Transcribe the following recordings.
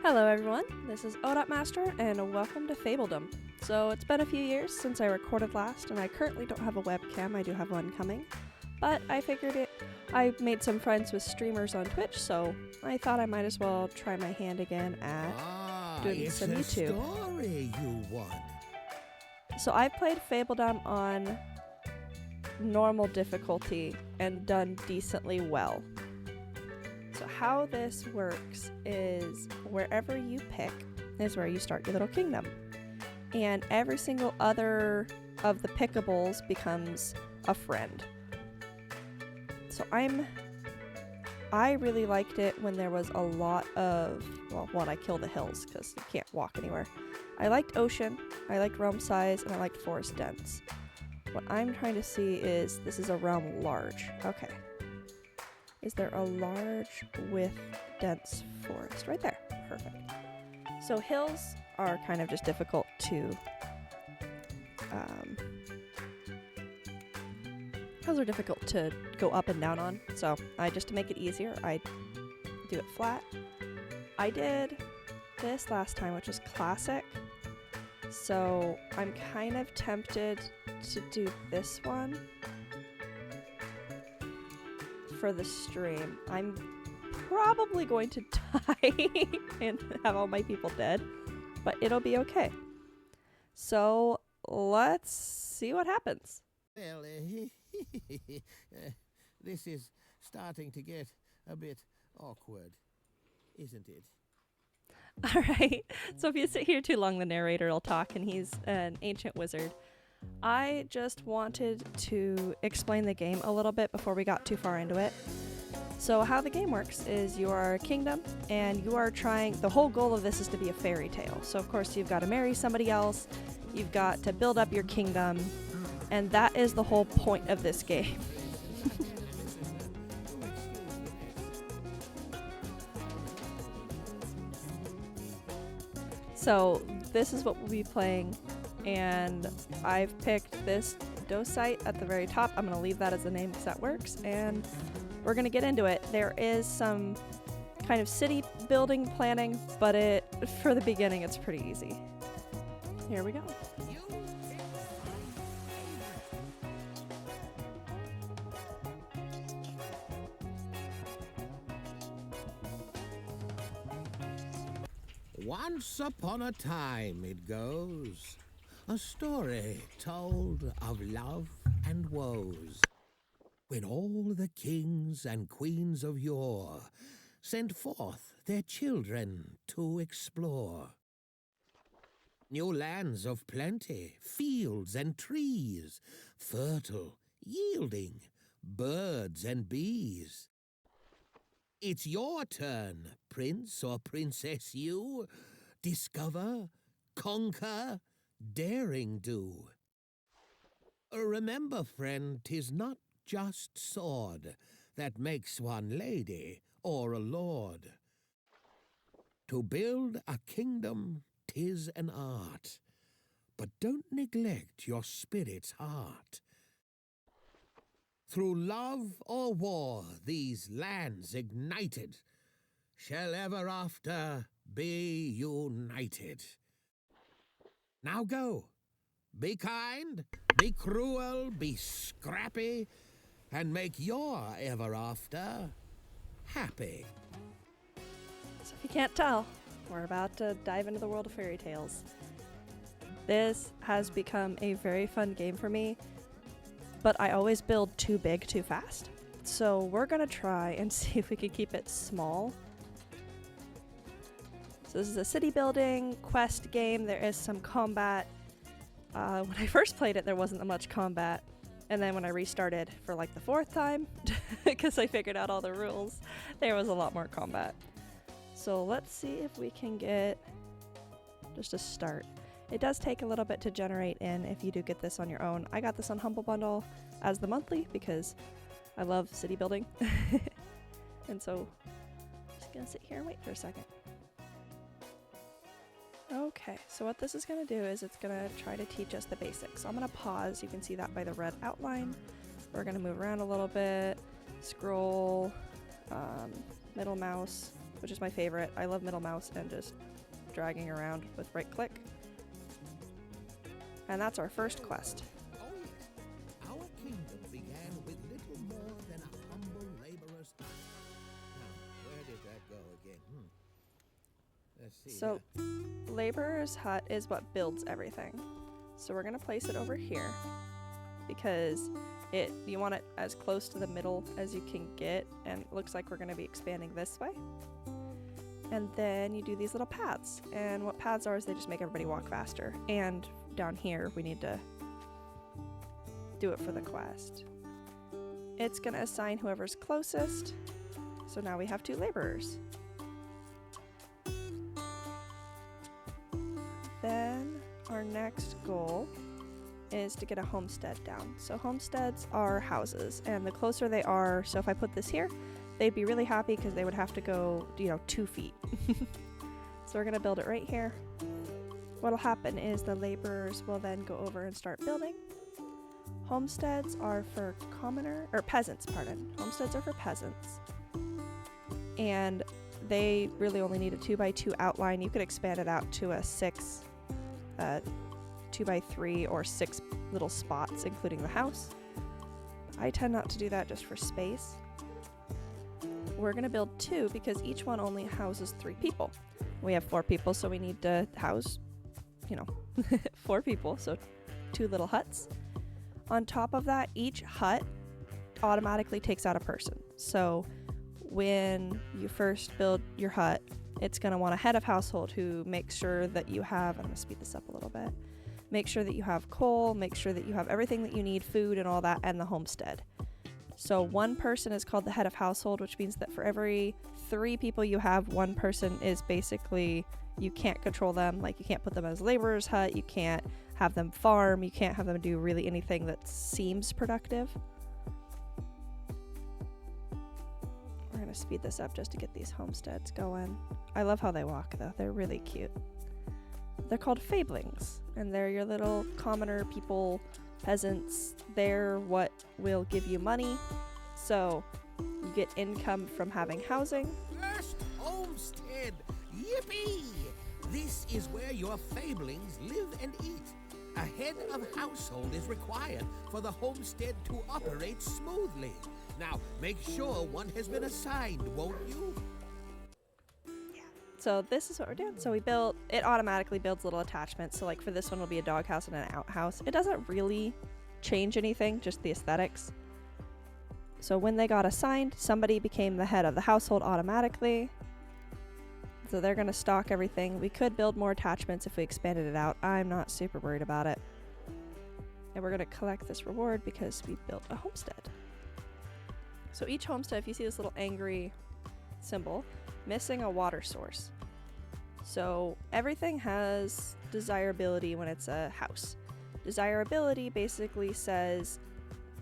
Hello everyone, this is Odotmaster and welcome to Fabledom. So it's been a few years since I recorded last and I currently don't have a webcam, I do have one coming. But I figured I made some friends with streamers on Twitch, so I thought I might as well try my hand again at doing some YouTube. It's a story you want. So I've played Fabledom on normal difficulty and done decently well. So how this works is wherever you pick is where you start your little kingdom. And every single other of the pickables becomes a friend. So I really liked it when there was a lot of, well, one, I kill the hills because you can't walk anywhere. I liked ocean, I liked realm size, and I liked forest dense. What I'm trying to see is, this is a realm large. Okay. Is there a large with dense forest? Right there. Perfect. So hills are kind of just difficult to go up and down on. So just to make it easier, I do it flat. I did this last time, which is classic. So I'm kind of tempted to do this one for the stream. I'm probably going to die and have all my people dead, but it'll be okay. So let's see what happens. Well, this is starting to get a bit awkward, isn't it? Alright, so if you sit here too long, the narrator will talk, and he's an ancient wizard. I just wanted to explain the game a little bit before we got too far into it. So how the game works is you are a kingdom, and you are the whole goal of this is to be a fairy tale. So of course you've got to marry somebody else, you've got to build up your kingdom, and that is the whole point of this game. So this is what we'll be playing, and I've picked this docite at the very top. I'm going to leave that as the name because that works, and we're going to get into it. There is some kind of city building planning, but for the beginning it's pretty easy. Here we go. Once upon a time, it goes, a story told of love and woes, when all the kings and queens of yore sent forth their children to explore. New lands of plenty, fields and trees, fertile, yielding, birds and bees. It's your turn, prince or princess you. Discover, conquer, daring do. Remember, friend, 'tis not just sword that makes one lady or a lord. To build a kingdom, 'tis an art, but don't neglect your spirit's heart. Through love or war, these lands ignited shall ever after be united. Now go. Be kind, be cruel, be scrappy, and make your ever after happy. So if you can't tell, we're about to dive into the world of fairy tales. This has become a very fun game for me, but I always build too big too fast. So we're gonna try and see if we can keep it small. So this is a city building quest game. There is some combat. When I first played it, there wasn't much combat. And then when I restarted for like the 4th time, because I figured out all the rules, there was a lot more combat. So let's see if we can get just a start. It does take a little bit to generate in if you do get this on your own. I got this on Humble Bundle as the monthly because I love city building. And so I'm just gonna sit here and wait for a second. Okay, so what this is gonna do is it's gonna try to teach us the basics. So I'm gonna pause, you can see that by the red outline. We're gonna move around a little bit, scroll, middle mouse, which is my favorite. I love middle mouse and just dragging around with right click. And that's our first quest. Oh yes, our kingdom began with little more than a humble laborer's hut. Now, where did that go again? Let's see. So, laborer's hut is what builds everything. So we're gonna place it over here because you want it as close to the middle as you can get, and it looks like we're gonna be expanding this way. And then you do these little paths, and what paths are is they just make everybody walk faster. And down here we need to do it for the quest. It's gonna assign whoever's closest. So now we have 2 laborers. Then our next goal is to get a homestead down. So homesteads are houses, and the closer they are, so if I put this here, they'd be really happy because they would have to go, 2 feet. So we're gonna build it right here. What'll happen is the laborers will then go over and start building. Homesteads are for peasants, pardon. Homesteads are for peasants. And they really only need a 2x2 outline. You could expand it out to a 6, 2x3 or 6 little spots, including the house. I tend not to do that just for space. We're gonna build 2 because each one only houses 3 people. We have 4 people, so we need to house 4 people, so 2 little huts. On top of that, each hut automatically takes out a person. So when you first build your hut, it's going to want a head of household who makes sure that you have, I'm going to speed this up a little bit, make sure that you have coal, make sure that you have everything that you need, food and all that, and the homestead. So 1 person is called the head of household, which means that for every 3 people you have, 1 person is basically, you can't control them. Like, you can't put them as laborer's hut, you can't have them farm, you can't have them do really anything that seems productive. We're gonna speed this up just to get these homesteads going. I love how they walk though, they're really cute. They're called Fabelings, and they're your little commoner people, peasants. They're what will give you money. So you get income from having housing. First homestead! Yippee! This is where your Fabelings live and eat. A head of household is required for the homestead to operate smoothly. Now, make sure one has been assigned, won't you? Yeah. So this is what we're doing. So it automatically builds little attachments. So like for this one will be a doghouse and an outhouse. It doesn't really change anything, just the aesthetics. So when they got assigned, somebody became the head of the household automatically. So they're going to stock everything. We could build more attachments if we expanded it out. I'm not super worried about it. And we're going to collect this reward because we built a homestead. So each homestead, if you see this little angry symbol, missing a water source. So everything has desirability when it's a house. Desirability basically says,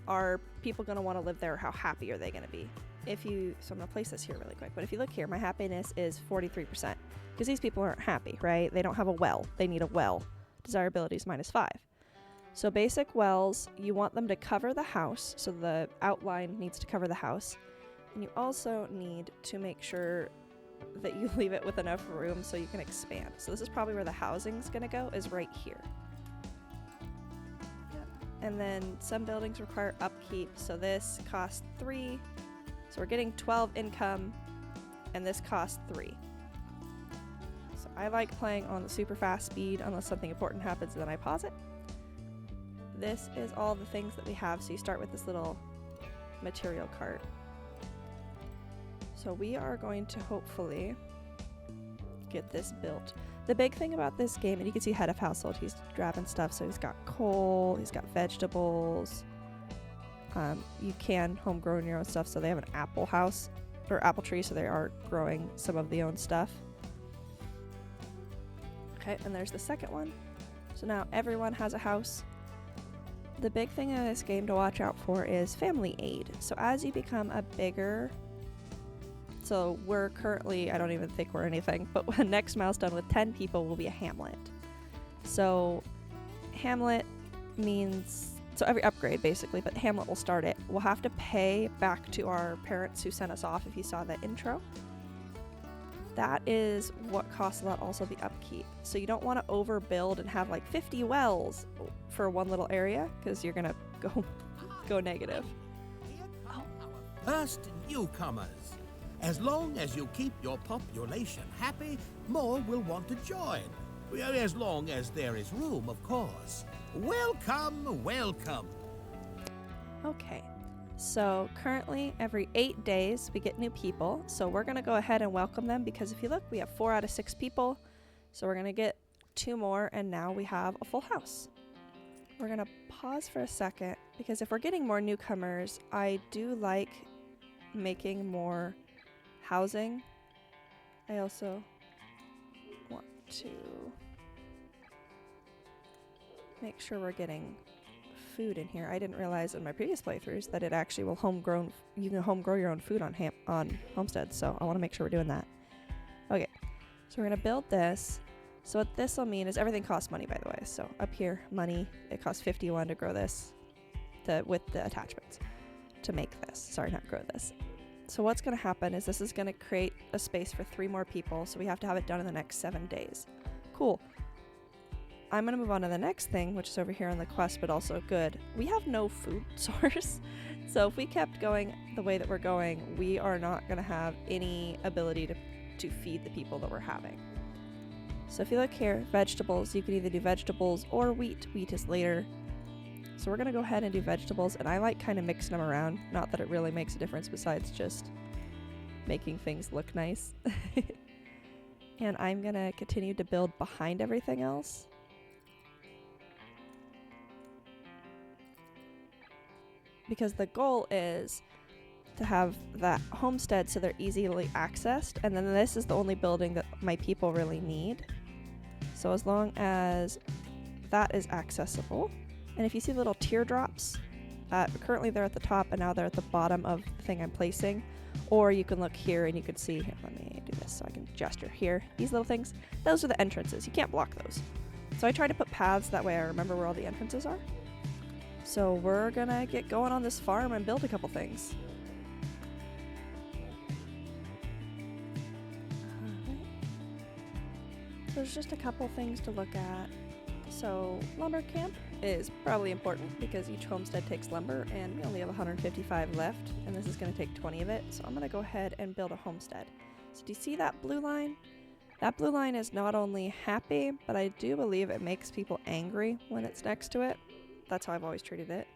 are people going to want to live there? How happy are they going to be? So I'm going to place this here really quick, but if you look here, my happiness is 43% because these people aren't happy, right? They don't have a well. They need a well. Desirability is -5. So basic wells, you want them to cover the house. So the outline needs to cover the house. And you also need to make sure that you leave it with enough room so you can expand. So this is probably where the housing's going to go, is right here. And then some buildings require upkeep. So this costs 3. So we're getting 12 income, and this costs 3. So I like playing on the super fast speed unless something important happens, and then I pause it. This is all the things that we have. So you start with this little material cart. So we are going to hopefully get this built. The big thing about this game, and you can see head of household, he's grabbing stuff. So he's got coal, he's got vegetables. You can homegrow your own stuff, so they have an apple house, or apple tree, so they are growing some of the own stuff. Okay, and there's the second one. So now everyone has a house. The big thing in this game to watch out for is family aid. So as you become a bigger, so we're currently, I don't even think we're anything, but the next milestone with 10 people will be a hamlet. So hamlet means, so every upgrade basically, but hamlet will start it. We'll have to pay back to our parents who sent us off if you saw that intro. that is what costs a lot, also the upkeep. So you don't want to overbuild and have like 50 wells for one little area, because you're gonna go negative. First newcomers. As long as you keep your population happy, more will want to join. Well, as long as there is room, of course. Welcome, welcome. Okay, so currently every 8 days we get new people. So we're going to go ahead and welcome them, because if you look, we have 4 out of 6 people. So we're going to get 2 more, and now we have a full house. We're going to pause for a second, because if we're getting more newcomers, I do like making more housing. I also want to make sure we're getting food in here. I didn't realize in my previous playthroughs that it actually will you can home grow your own food on homesteads, so I want to make sure we're doing that. Okay, so we're going to build this. So what this will mean is everything costs money, by the way. So up here, money, it costs 51 to grow this with the attachments to make this. Sorry, not grow this. So what's going to happen is this is going to create a space for 3 more people, so we have to have it done in the next 7 days. Cool. I'm going to move on to the next thing, which is over here on the quest, but also good. We have no food source, so if we kept going the way that we're going, we are not going to have any ability to feed the people that we're having. So if you look here, vegetables, you can either do vegetables or wheat. Wheat is later. So we're going to go ahead and do vegetables, and I like kind of mixing them around. Not that it really makes a difference besides just making things look nice. And I'm going to continue to build behind everything else. Because the goal is to have that homestead so they're easily accessed, and then this is the only building that my people really need. So as long as that is accessible. And if you see little teardrops, currently they're at the top and now they're at the bottom of the thing I'm placing. Or you can look here and you can see, here, let me do this so I can gesture here. These little things, those are the entrances. You can't block those. So I try to put paths, that way I remember where all the entrances are. So we're gonna get going on this farm and build a couple things. So there's just a couple things to look at. So lumber camp is probably important because each homestead takes lumber, and we only have 155 left, and this is going to take 20 of it. So I'm going to go ahead and build a homestead. So do you see that blue line? That blue line is not only happy, but I do believe it makes people angry when it's next to it. That's how I've always treated it.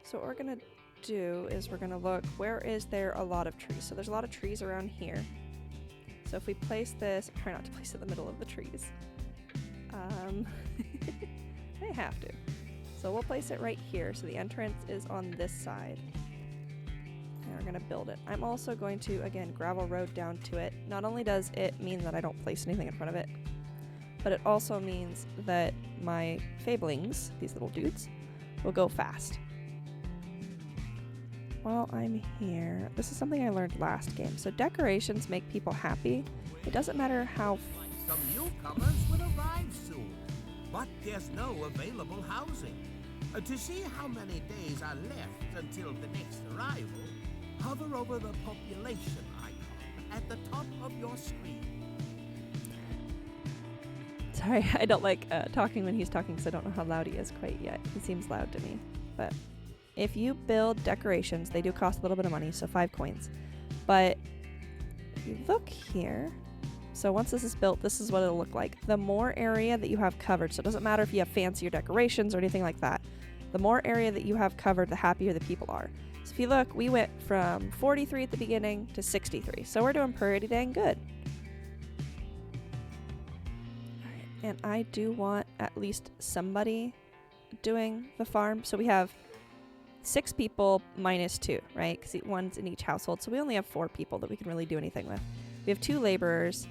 So what we're going to do is we're going to look, where is there a lot of trees? So there's a lot of trees around here. So if we place this, try not to place it in the middle of the trees. I have to. So we'll place it right here. So the entrance is on this side. And we're going to build it. I'm also going to, again, gravel road down to it. Not only does it mean that I don't place anything in front of it, but it also means that my fablings, these little dudes, will go fast. While I'm here, this is something I learned last game. So decorations make people happy. It doesn't matter how... Some newcomers will arrive soon, but there's no available housing. To see how many days are left until the next arrival, hover over the population icon at the top of your screen. Sorry, I don't like talking when he's talking, because I don't know how loud he is quite yet. He seems loud to me. But if you build decorations, they do cost a little bit of money, so 5 coins. But if you look here... So once this is built, this is what it'll look like. The more area that you have covered, so it doesn't matter if you have fancier decorations or anything like that. The more area that you have covered, the happier the people are. So if you look, we went from 43 at the beginning to 63. So we're doing pretty dang good. All right, and I do want at least somebody doing the farm. So we have 6 people minus 2, right? Because one's in each household. So we only have 4 people that we can really do anything with. We have 2 laborers,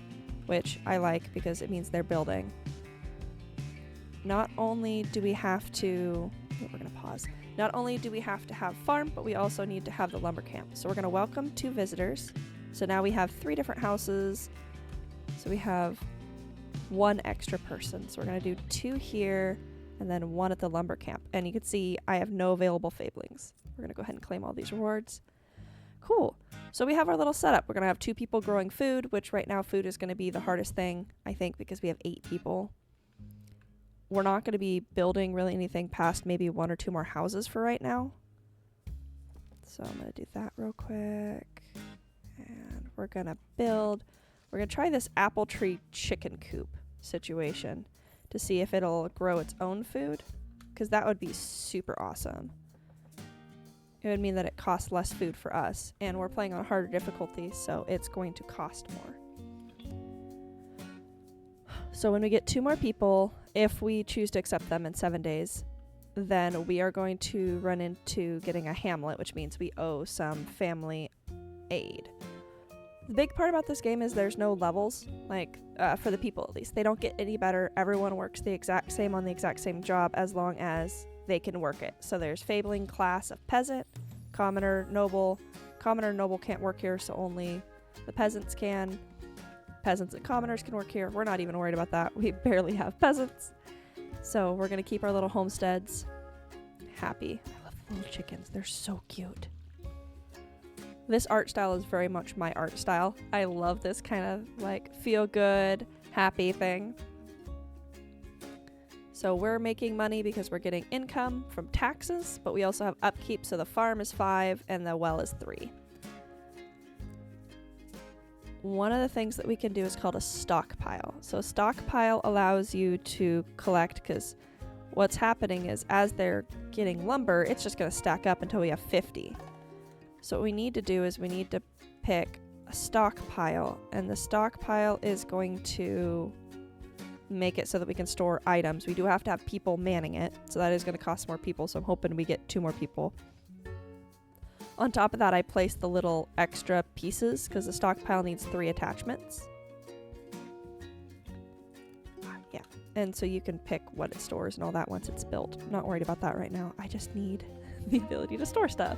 which I like because it means they're building. Not only do we have to... we're going to pause. Not only do we have to have farm, but we also need to have the lumber camp. So we're going to welcome 2 visitors. So now we have 3 different houses. So we have 1 extra person. So we're going to do 2 here and then 1 at the lumber camp. And you can see I have no available fablings. We're going to go ahead and claim all these rewards. Cool. So we have our little setup. We're going to have 2 people growing food, which right now food is going to be the hardest thing, I think, because we have 8 people. We're not going to be building really anything past maybe 1 or 2 more houses for right now. So I'm going to do that real quick. And we're going to build. We're going to try this apple tree chicken coop situation to see if it'll grow its own food, because that would be super awesome. It would mean that it costs less food for us, and we're playing on harder difficulty, so it's going to cost more. So when we get 2 more people, if we choose to accept them in 7 days, then we are going to run into getting a hamlet, which means we owe some family aid. The big part about this game is there's no levels, like for the people at least. They don't get any better. Everyone works the exact same on the exact same job as long as they can work it. So there's fabling class of peasant, commoner, noble. Commoner and noble can't work here, so only the peasants can. Peasants and commoners can work here. We're not even worried about that. We barely have peasants. So we're going to keep our little homesteads happy. I love the little chickens. They're so cute. This art style is very much my art style. I love this kind of like feel good, happy thing. So we're making money because we're getting income from taxes, but we also have upkeep. So the farm is 5 and the well is 3. One of the things that we can do is called a stockpile. So a stockpile allows you to collect, because what's happening is as they're getting lumber, it's just going to stack up until we have 50. So what we need to do is we need to pick a stockpile, and the stockpile is going to make it so that we can store items. We do have to have people manning it, so that is going to cost more people, so I'm hoping we get 2 more people. On top of that, I placed the little extra pieces because the stockpile needs 3 attachments. Yeah, and so you can pick what it stores and all that once it's built. I'm not worried about that right now. I just need the ability to store stuff,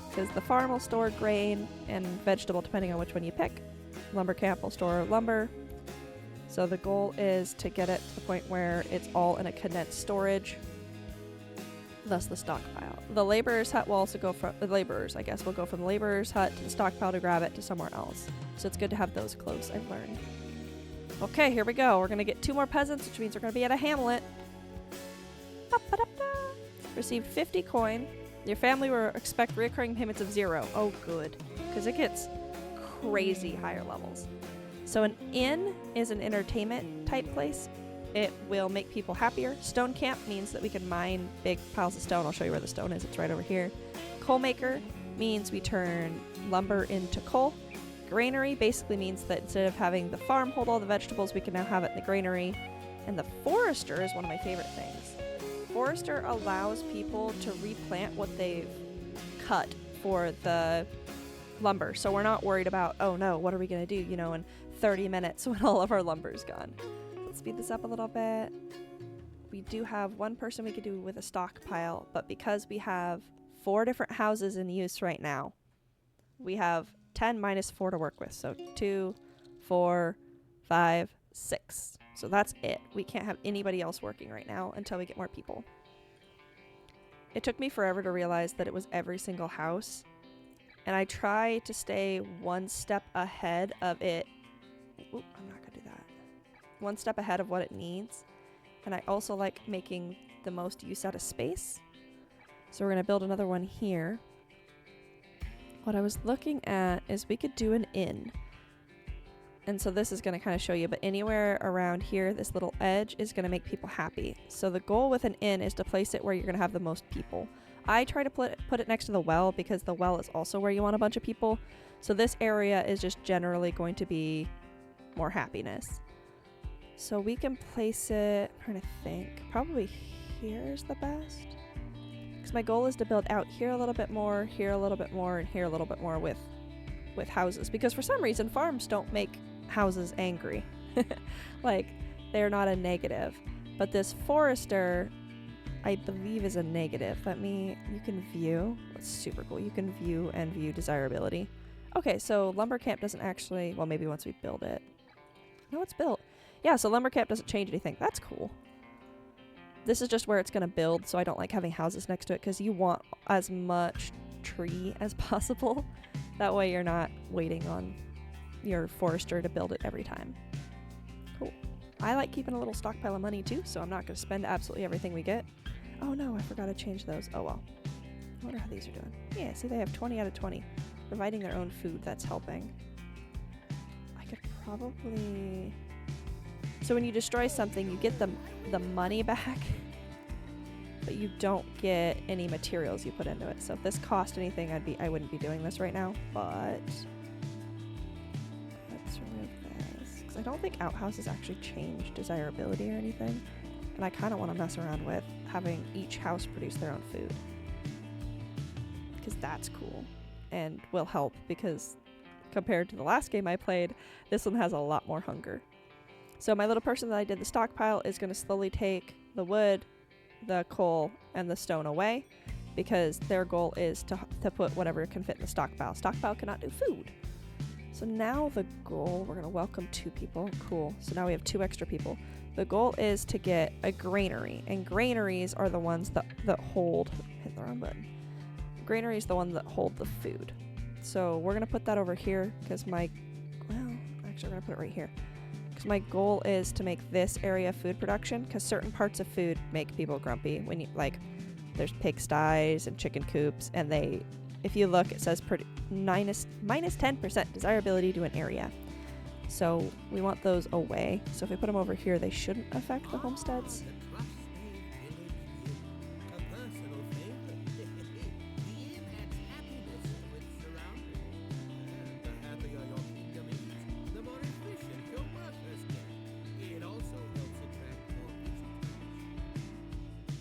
because the farm will store grain and vegetable depending on which one you pick. Lumber camp will store lumber. So the goal is to get it to the point where it's all in a condensed storage, thus the stockpile. The laborer's hut will also go from the laborers, I guess, will go from the laborer's hut to the stockpile to grab it to somewhere else. So it's good to have those close, I've learned. Okay, here we go. We're going to get 2 more peasants, which means we're going to be at a hamlet. Received 50 coin. Your family will expect recurring payments of 0. Oh, good, because it gets crazy higher levels. So an inn is an entertainment type place. It will make people happier. Stone camp means that we can mine big piles of stone. I'll show you where the stone is. It's right over here. Coal maker means we turn lumber into coal. Granary basically means that instead of having the farm hold all the vegetables, we can now have it in the granary. And the forester is one of my favorite things. Forester allows people to replant what they've cut for the lumber. So we're not worried about, oh no, what are we going to do, in 30 minutes when all of our lumber's gone. Let's speed this up a little bit. We do have 1 person we could do with a stockpile, but because we have 4 different houses in use right now, we have 10 minus 4 to work with. So 2, 4, 5, 6. So that's it. We can't have anybody else working right now until we get more people. It took me forever to realize that it was every single house, and I try to stay 1 step ahead of it. Oop, I'm not gonna do that. 1 step ahead of what it needs. And I also like making the most use out of space. So we're gonna build another one here. What I was looking at is we could do an inn. And so this is gonna kind of show you, but anywhere around here, this little edge is gonna make people happy. So the goal with an inn is to place it where you're gonna have the most people. I try to put it next to the well because the well is also where you want a bunch of people. So this area is just generally going to be more happiness. So we can place it, I'm trying to think, probably here's the best. Because my goal is to build out here a little bit more, here a little bit more, and here a little bit more with houses. Because for some reason, farms don't make houses angry. Like, they're not a negative. But this forester, I believe, is a negative. You can view. That's super cool. You can view and view desirability. Okay, so lumber camp doesn't actually, well, maybe once we build it. No, it's built. Yeah, so lumber camp doesn't change anything. That's cool. This is just where it's going to build, so I don't like having houses next to it because you want as much tree as possible. That way you're not waiting on your forester to build it every time. Cool. I like keeping a little stockpile of money too, so I'm not going to spend absolutely everything we get. Oh no, I forgot to change those. Oh well. I wonder how these are doing. Yeah, see, they have 20 out of 20. Providing their own food, that's helping. I could probably... So when you destroy something, you get the money back, but you don't get any materials you put into it. So if this cost anything, I wouldn't be doing this right now, but let's remove this. Because I don't think outhouses actually change desirability or anything. And I kind of want to mess around with having each house produce their own food. Because that's cool and will help, because compared to the last game I played, this one has a lot more hunger. So my little person that I did the stockpile is going to slowly take the wood, the coal, and the stone away, because their goal is to put whatever can fit in the stockpile. Stockpile cannot do food. So now the goal, we're going to welcome 2 people. Cool. So now we have 2 extra people. The goal is to get a granary, and granaries are the ones that hold... Hit the wrong button. Granary is the one that hold the food. So we're going to put that over here because actually we're going to put it right here. Because my goal is to make this area food production, because certain parts of food make people grumpy. When you, like, there's pigsties and chicken coops, and if you look, it says minus 10% desirability to an area. So we want those away. So if we put them over here, they shouldn't affect the homesteads.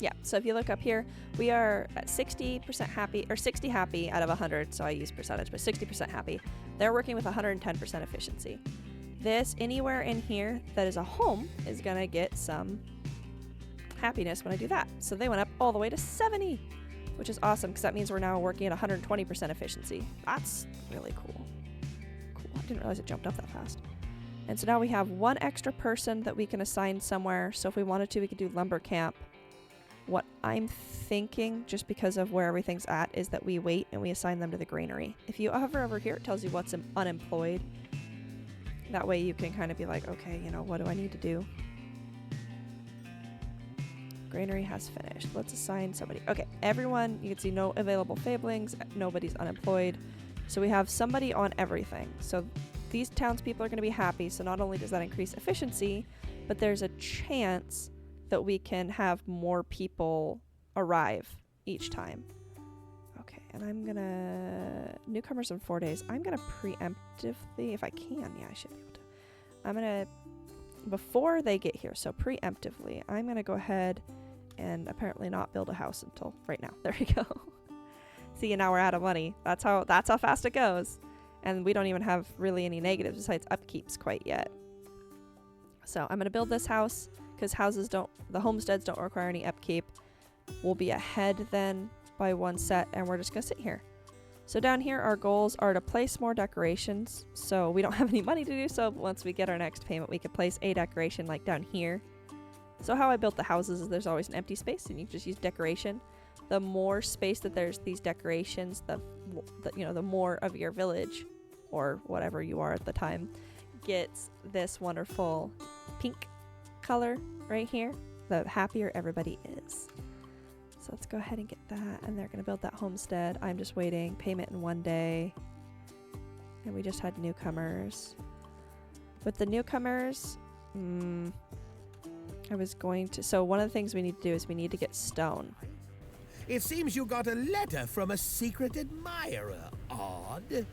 Yeah, so if you look up here, we are at 60% happy, or 60 happy out of 100, so I use percentage, but 60% happy. They're working with 110% efficiency. This, anywhere in here that is a home, is going to get some happiness when I do that. So they went up all the way to 70, which is awesome, because that means we're now working at 120% efficiency. That's really cool. Cool, I didn't realize it jumped up that fast. And so now we have 1 extra person that we can assign somewhere, so if we wanted to, we could do lumber camp. What I'm thinking, just because of where everything's at, is that we wait and we assign them to the granary. If you hover over here, it tells you what's unemployed. That way you can kind of be like, okay, what do I need to do? Granary has finished. Let's assign somebody. Okay, everyone, you can see no available fablings, nobody's unemployed. So we have somebody on everything. So these townspeople are going to be happy. So not only does that increase efficiency, but there's a chance that we can have more people arrive each time. Okay, and I'm gonna... Newcomers in 4 days. I'm gonna preemptively, if I can, yeah, I should be able to. I'm gonna, before they get here, so preemptively, I'm gonna go ahead and apparently not build a house until right now. There we go. See, now we're out of money. That's how fast it goes. And we don't even have really any negatives besides upkeeps quite yet. So I'm gonna build this house, because the homesteads don't require any upkeep. We'll be ahead then by 1 set, and we're just going to sit here. So down here, our goals are to place more decorations. So we don't have any money to do so, but once we get our next payment, we could place a decoration like down here. So how I built the houses is there's always an empty space, and you just use decoration. The more space that there's these decorations, the more of your village, or whatever you are at the time, gets this wonderful pink color right here, the happier everybody is. So let's go ahead and get that, and they're going to build that homestead. I'm just waiting. Payment in 1 day. And we just had newcomers. With the newcomers, I was going to... So one of the things we need to do is we need to get stone. It seems you got a letter from a secret admirer. Odd.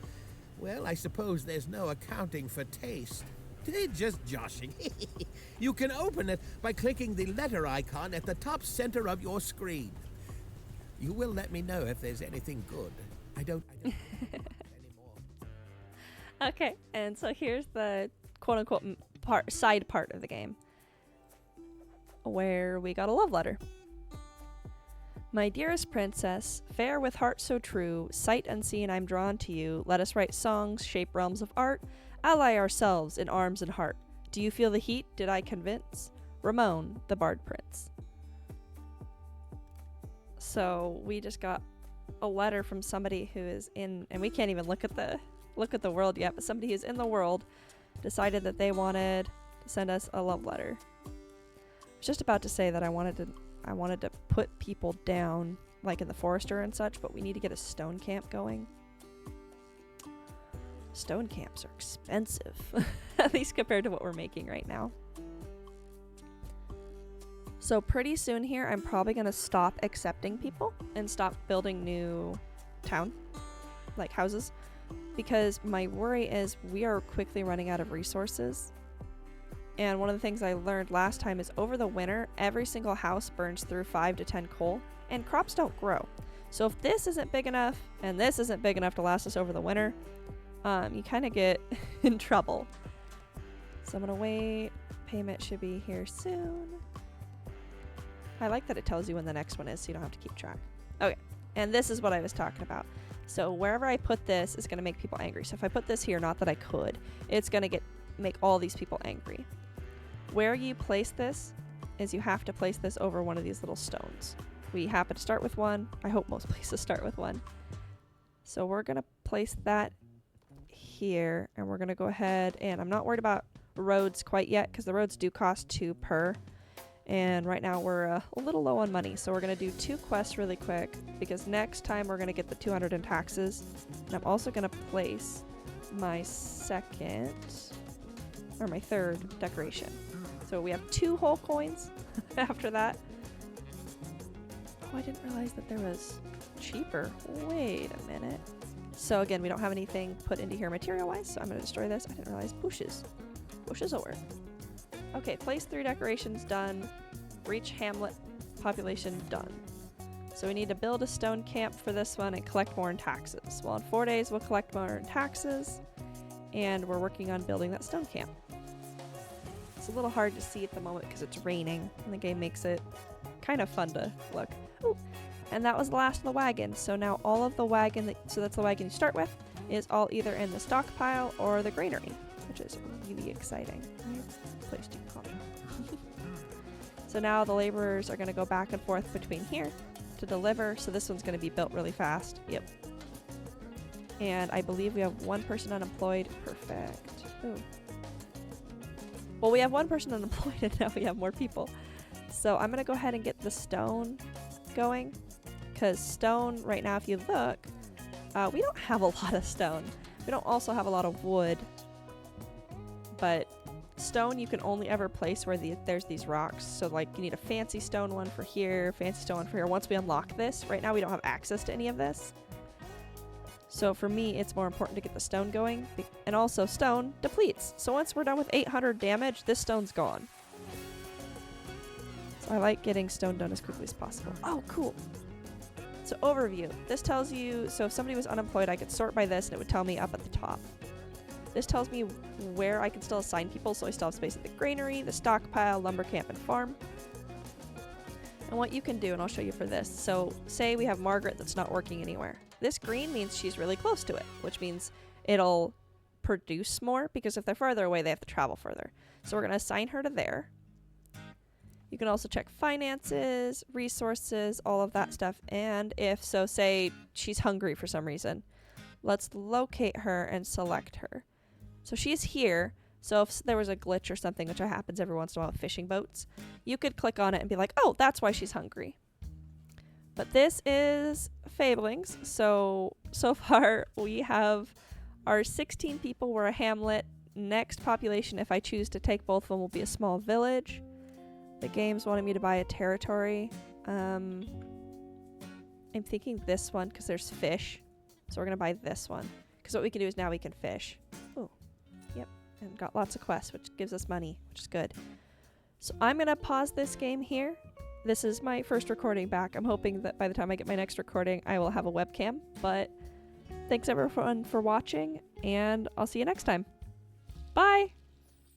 Well, I suppose there's no accounting for taste. Just joshing. You can open it by clicking the letter icon at the top center of your screen. You will let me know if there's anything good. I don't anymore. Okay, and so here's the quote-unquote side part of the game, where we got a love letter. My dearest princess, fair with heart so true, sight unseen I'm drawn to you. Let us write songs, shape realms of art, ally ourselves in arms and heart. Do you feel the heat? Did I convince? Ramon, the Bard Prince. So we just got a letter from somebody who is in, and we can't even look at the world yet, but somebody who's in the world decided that they wanted to send us a love letter. I was just about to say that I wanted to put people down like in the Forester and such, but we need to get a stone camp going. Stone camps are expensive, at least compared to what we're making right now. So pretty soon here, I'm probably going to stop accepting people and stop building new town, like houses, because my worry is we are quickly running out of resources. And one of the things I learned last time is over the winter, every single house burns through 5 to 10 coal, and crops don't grow. So if this isn't big enough, and this isn't big enough to last us over the winter, you kind of get in trouble. So I'm going to wait. Payment should be here soon. I like that it tells you when the next one is, so you don't have to keep track. Okay, and this is what I was talking about. So wherever I put this is going to make people angry. So if I put this here, not that I could, it's going to make all these people angry. Where you place this is you have to place this over one of these little stones. We happen to start with one. I hope most places start with one. So we're going to place that here, and we're going to go ahead, and I'm not worried about roads quite yet because the roads do cost 2 per. And right now we're a little low on money, so we're going to do 2 quests really quick because next time we're going to get the 200 in taxes. And I'm also going to place my my third decoration. So we have 2 whole coins after that. Oh, I didn't realize that there was cheaper. Wait a minute. So again, we don't have anything put into here material-wise, so I'm going to destroy this. I didn't realize bushes. Bushes are worth. Okay, place 3 decorations done. Reach hamlet population done. So we need to build a stone camp for this one and collect more in taxes. Well, in 4 days we'll collect more in taxes, and we're working on building that stone camp. It's a little hard to see at the moment because it's raining, and the game makes it kind of fun to look. Ooh. And that was the last of the wagon. So now all of the wagon, so that's the wagon you start with, is all either in the stockpile or the granary, which is really exciting. Place to copy. So now the laborers are going to go back and forth between here to deliver. So this one's going to be built really fast. Yep. And I believe we have 1 person unemployed. Perfect. Ooh. Well, we have 1 person unemployed and now we have more people. So I'm going to go ahead and get the stone going, because stone right now, if you look, we don't have a lot of stone. We don't also have a lot of wood, but stone you can only ever place where there's these rocks. So like you need a fancy stone one for here, fancy stone one for here. Once we unlock this, right now we don't have access to any of this. So for me, it's more important to get the stone going. And also stone depletes. So once we're done with 800 damage, this stone's gone. So I like getting stone done as quickly as possible. Oh, cool. So overview. This tells you, so if somebody was unemployed, I could sort by this and it would tell me up at the top. This tells me where I can still assign people, so I still have space at the granary, the stockpile, lumber camp, and farm. And what you can do, and I'll show you for this. So say we have Margaret that's not working anywhere. This green means she's really close to it, which means it'll produce more, because if they're farther away, they have to travel further. So we're going to assign her to there. You can also check finances, resources, all of that stuff. And if, so say she's hungry for some reason, let's locate her and select her. So she's here. So if there was a glitch or something, which happens every once in a while with fishing boats, you could click on it and be like, oh, that's why she's hungry. But this is Fabelings. So far we have our 16 people. We're a hamlet. Next population, if I choose to take both of them, will be a small village. The game's wanting me to buy a territory. I'm thinking this one because there's fish. So we're going to buy this one. Because what we can do is now we can fish. Oh, yep. And got lots of quests, which gives us money, which is good. So I'm going to pause this game here. This is my first recording back. I'm hoping that by the time I get my next recording, I will have a webcam. But thanks everyone for watching, and I'll see you next time. Bye!